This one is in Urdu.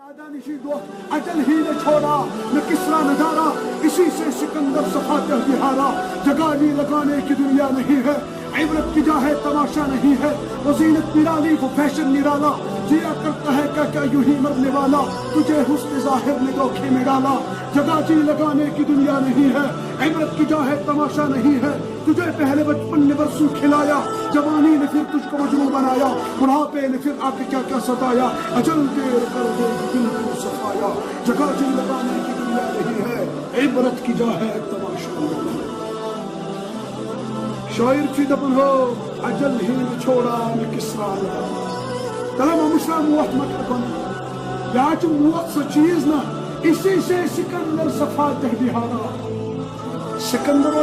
نادانشی دو اجل ہی نے چھوڑا نہ کسرا نہ دارا اسی سے سکندر صفاتہ بہارا جگالی لگانے کی دنیا نہیں ہے عبرت کی جا ہے تماشا نہیں ہے وہ زینت نرالی وہ فیشن نرالا جیا کرتا ہے کیا یوں ہی مرنے والا تجھے حسن ظاہر نے دھوکے میں ڈالا جگہ جی لگانے کی دنیا نہیں ہے عبرت کی جا ہے تماشا نہیں ہے تجھے پہلے بچپن نے برسوں کھلایا جوانی نے پھر تجھ کو مجنون بنایا بڑھاپے نے پھر آ کے کیا کیا ستایا اجل دیر کر دے دل کو صفایا جگہ جی لگانے کی دنیا نہیں ہے عبرت کی جا ہے تماشا نہیں ہے شاعر چی دپن ہو اجل ہی نے چھوڑا میں کسرا نہ تلم مشرا موت مت کن یا چ موت سو چیز نہ اسی سے سکندر صفاتہ بہارا سکندر